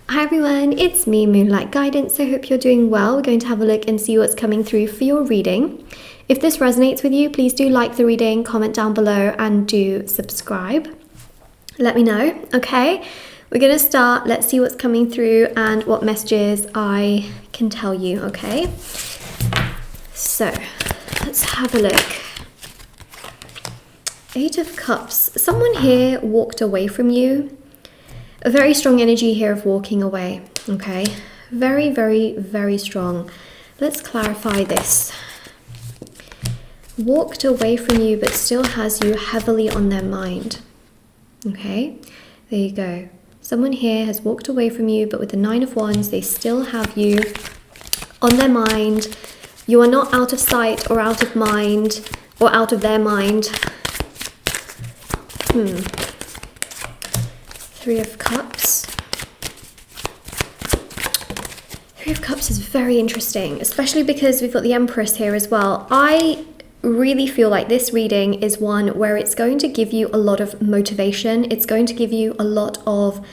Hi everyone, it's me, Moonlight Guidance. I hope you're doing well. We're going to have a look and see what's coming through for your reading. If this resonates with you, please do like the reading, comment down below, and do subscribe. Let me know, okay? We're going to start. Let's see what's coming through and what messages I can tell you, okay? So, let's have a look. Eight of Cups. Someone here walked away from you. A very strong energy here of walking away, okay? Very, very, very strong. Let's clarify this. Walked away from you, but still has you heavily on their mind, okay? There you go. Someone here has walked away from you, but with the Nine of Wands, they still have you on their mind. You are not out of sight or out of mind or out of their mind. Three of Cups. Three of Cups is very interesting, especially because we've got the Empress here as well. I really feel like this reading is one where it's going to give you a lot of motivation. It's going to give you a lot of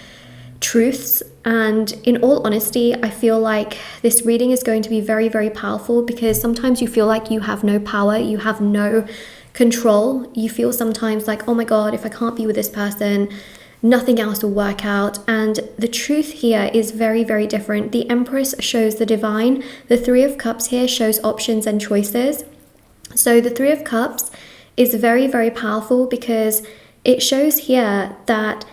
truths. And in all honesty, I feel like this reading is going to be very, very powerful because sometimes you feel like you have no power, you have no control. You feel sometimes like, oh my God, if I can't be with this person, nothing else will work out. And the truth here is very, very different. The Empress shows the divine. The Three of Cups here shows options and choices. So the Three of Cups is very, very powerful because it shows here that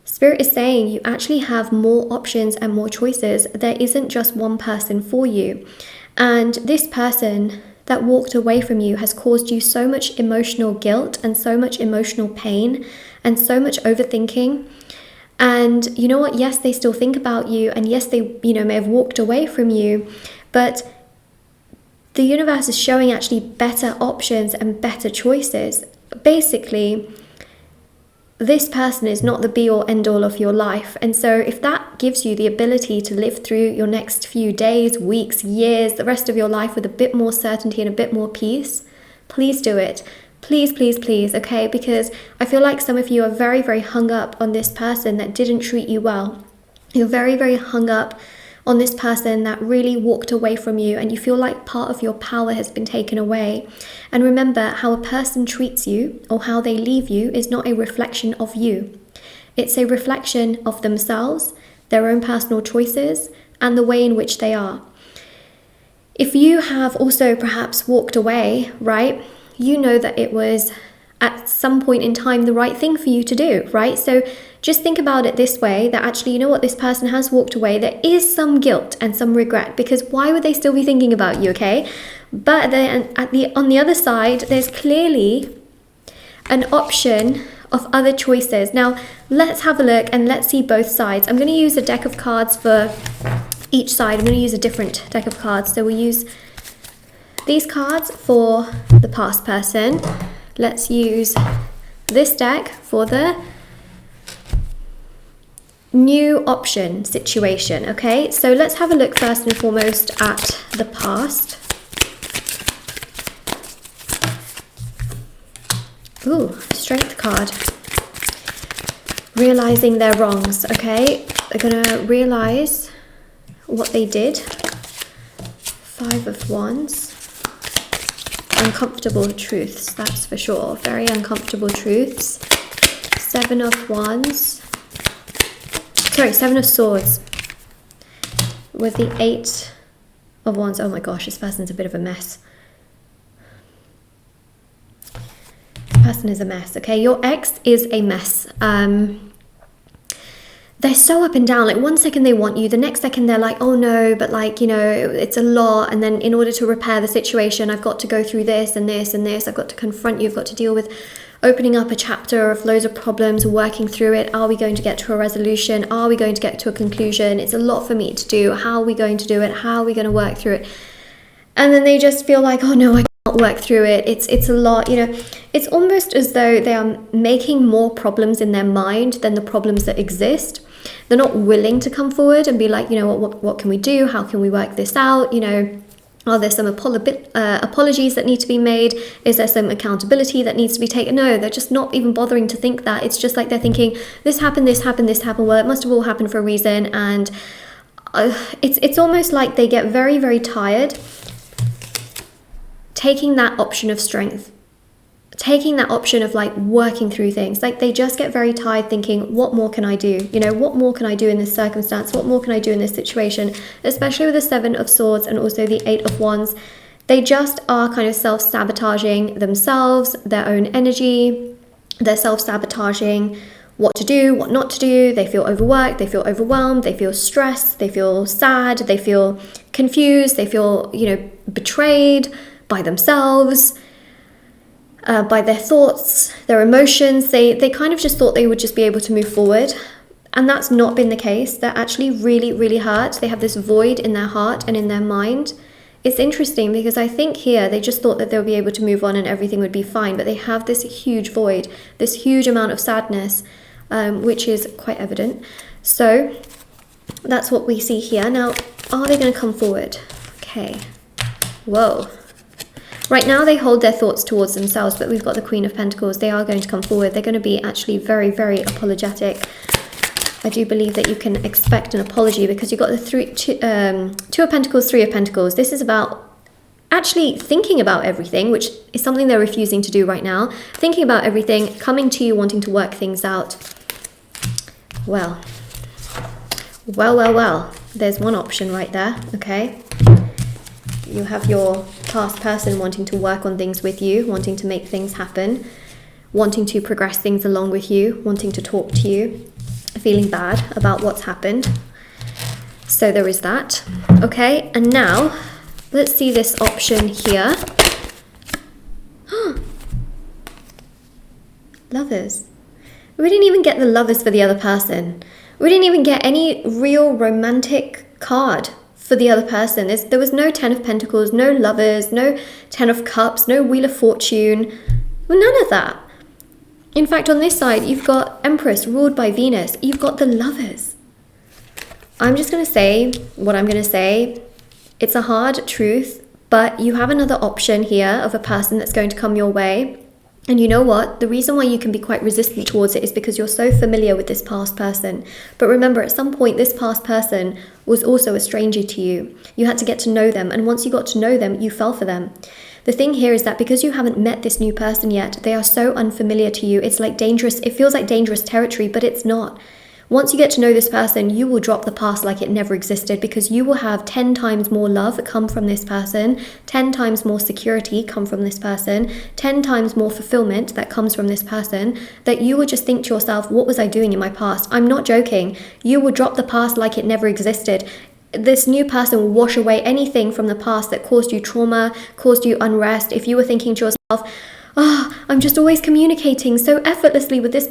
Spirit is saying you actually have more options and more choices. There isn't just one person for you. And this person that walked away from you has caused you so much emotional guilt and so much emotional pain and so much overthinking. And you know what? Yes, they still think about you, and yes, they, may have walked away from you, but the universe is showing actually better options and better choices. Basically, this person is not the be-all end-all of your life. And so if that gives you the ability to live through your next few days, weeks, years, the rest of your life with a bit more certainty and a bit more peace, please do it. Please, please, please, okay? Because I feel like some of you are very, very hung up on this person that didn't treat you well. You're very, very hung up on this person that really walked away from you, and you feel like part of your power has been taken away. And remember, how a person treats you or how they leave you is not a reflection of you. It's a reflection of themselves, their own personal choices, and the way in which they are. If you have also perhaps walked away, right, you know that it was at some point in time the right thing for you to do, right? So just think about it this way, that actually, you know what, this person has walked away. There is some guilt and some regret, because why would they still be thinking about you, okay? But then on the other side, there's clearly an option of other choices. Now, let's have a look and let's see both sides. I'm going to use a deck of cards for each side. I'm going to use a different deck of cards. So we'll use these cards for the past person. Let's use this deck for the new option situation, okay? So let's have a look first and foremost at the past. Ooh, Strength card. Realizing their wrongs, okay? They're gonna realize what they did. Five of Wands. Uncomfortable truths, that's for sure. Very uncomfortable truths. Seven of Wands. Sorry, Seven of Swords. With the Eight of Wands. Oh my gosh, this person's a bit of a mess. This person is a mess, okay? Your ex is a mess. They're so up and down. Like, one second they want you, the next second they're like, oh no, but like, it's a lot. And then in order to repair the situation, I've got to go through this and this and this. I've got to confront you. I've got to deal with opening up a chapter of loads of problems, working through it. Are we going to get to a resolution? Are we going to get to a conclusion? It's a lot for me to do. How are we going to do it? How are we going to work through it? And then they just feel like, oh no, I can't work through it. It's a lot, It's almost as though they are making more problems in their mind than the problems that exist. They're not willing to come forward and be like, what can we do? How can we work this out? Are there some apologies that need to be made? Is there some accountability that needs to be taken? No, they're just not even bothering to think that. It's just like they're thinking, this happened, this happened, this happened. Well, it must have all happened for a reason. And it's almost like they get very, very tired taking that option of strength, taking that option of like working through things. Like they just get very tired thinking, what more can I do? You know, what more can I do in this circumstance? What more can I do in this situation? Especially with the Seven of Swords and also the Eight of Wands. They just are kind of self-sabotaging themselves, their own energy. They're self-sabotaging what to do, what not to do. They feel overworked, they feel overwhelmed, they feel stressed, they feel sad, they feel confused, they feel, you know, betrayed by themselves, by their thoughts, their emotions. They kind of just thought they would just be able to move forward. And that's not been the case. They're actually really, really hurt. They have this void in their heart and in their mind. It's interesting because I think here they just thought that they'll be able to move on and everything would be fine. But they have this huge void, this huge amount of sadness, which is quite evident. So that's what we see here. Now, are they going to come forward? Okay. Whoa. Right now they hold their thoughts towards themselves, but we've got the Queen of Pentacles. They are going to come forward. They're going to be actually very, very apologetic. I do believe that you can expect an apology because you've got the Two of Pentacles, Three of Pentacles. This is about actually thinking about everything, which is something they're refusing to do right now. Thinking about everything, coming to you, wanting to work things out. Well. There's one option right there, okay? You have your past person wanting to work on things with you, wanting to make things happen, wanting to progress things along with you, wanting to talk to you, feeling bad about what's happened. So there is that. Okay, and now let's see this option here. Lovers. We didn't even get the Lovers for the other person. We didn't even get any real romantic card for the other person. There was no Ten of Pentacles, no Lovers, no Ten of Cups, no Wheel of Fortune. Well, none of that. In fact, on this side, you've got Empress ruled by Venus. You've got the Lovers. I'm just going to say what I'm going to say. It's a hard truth, but you have another option here of a person that's going to come your way. And you know what? The reason why you can be quite resistant towards it is because you're so familiar with this past person. But remember, at some point, this past person was also a stranger to you. You had to get to know them. And once you got to know them, you fell for them. The thing here is that because you haven't met this new person yet, they are so unfamiliar to you. It's like dangerous. It feels like dangerous territory, but it's not. Once you get to know this person, you will drop the past like it never existed because you will have 10 times more love come from this person, 10 times more security come from this person, 10 times more fulfillment that comes from this person, that you will just think to yourself, what was I doing in my past? I'm not joking. You will drop the past like it never existed. This new person will wash away anything from the past that caused you trauma, caused you unrest. If you were thinking to yourself, I'm just always communicating so effortlessly with this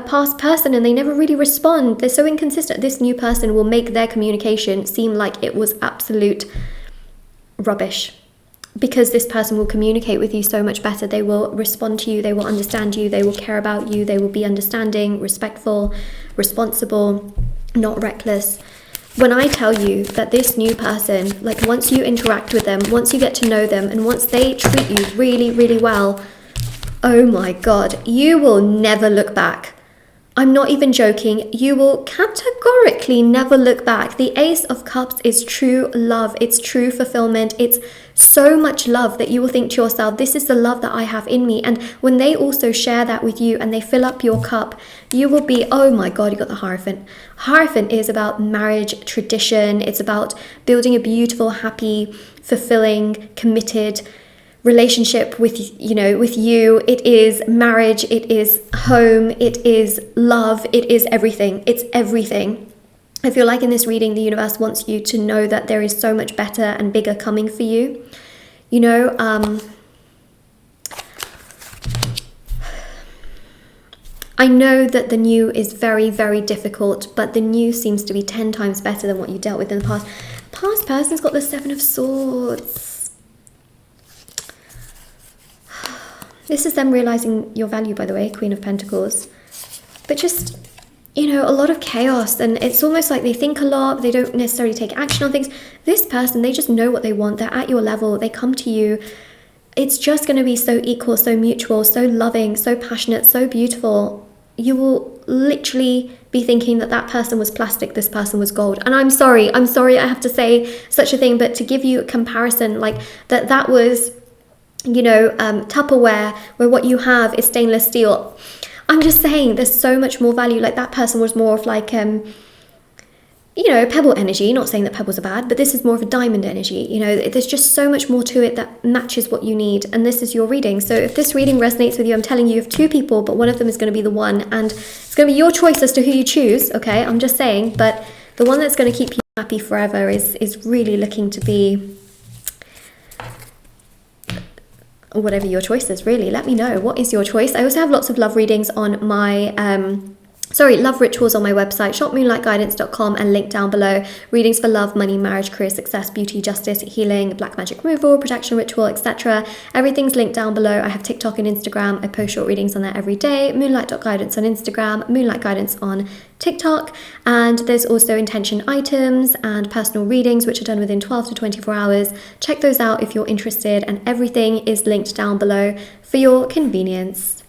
past person and they never really respond. They're so inconsistent. This new person will make their communication seem like it was absolute rubbish because this person will communicate with you so much better. They will respond to you. They will understand you. They will care about you. They will be understanding, respectful, responsible, not reckless. When I tell you that this new person, like once you interact with them, once you get to know them, and once they treat you really, really well, oh my God, you will never look back. I'm not even joking. You will categorically never look back. The Ace of Cups is true love. It's true fulfillment. It's so much love that you will think to yourself, this is the love that I have in me. And when they also share that with you and they fill up your cup, you will be, oh my God, you got the Hierophant. Hierophant is about marriage, tradition. It's about building a beautiful, happy, fulfilling, committed relationship with you. It is marriage, it is home, it is love, it is everything. It's everything. I feel like in this reading, the universe wants you to know that there is so much better and bigger coming for you. You know, I know that the new is very, very difficult, but the new seems to be 10 times better than what you dealt with in the past. Past person's got the Seven of Swords. This is them realizing your value, by the way, Queen of Pentacles. But just you know, a lot of chaos, and it's almost like they think a lot, but they don't necessarily take action on things. This person, they just know what they want. They're at your level. They come to you. It's just going to be so equal, so mutual, so loving, so passionate, so beautiful. You will literally be thinking that that person was plastic, this person was gold. And I'm sorry I have to say such a thing, but to give you a comparison, like that was, you know, Tupperware, where what you have is stainless steel. I'm just saying there's so much more value. Like that person was more of like, you know, pebble energy. Not saying that pebbles are bad, but this is more of a diamond energy. You know, there's just so much more to it that matches what you need. And this is your reading. So if this reading resonates with you, I'm telling you have two people, but one of them is going to be the one. And it's going to be your choice as to who you choose. Okay, I'm just saying. But the one that's going to keep you happy forever is really looking to be whatever your choice is, really. Let me know. What is your choice? I also have lots of love readings on my love rituals on my website, shopmoonlightguidance.com, and link down below. Readings for love, money, marriage, career, success, beauty, justice, healing, black magic removal, protection ritual, etc. Everything's linked down below. I have TikTok and Instagram. I post short readings on there every day. Moonlight.guidance on Instagram, Moonlight Guidance on TikTok. And there's also intention items and personal readings, which are done within 12 to 24 hours. Check those out if you're interested, and everything is linked down below for your convenience.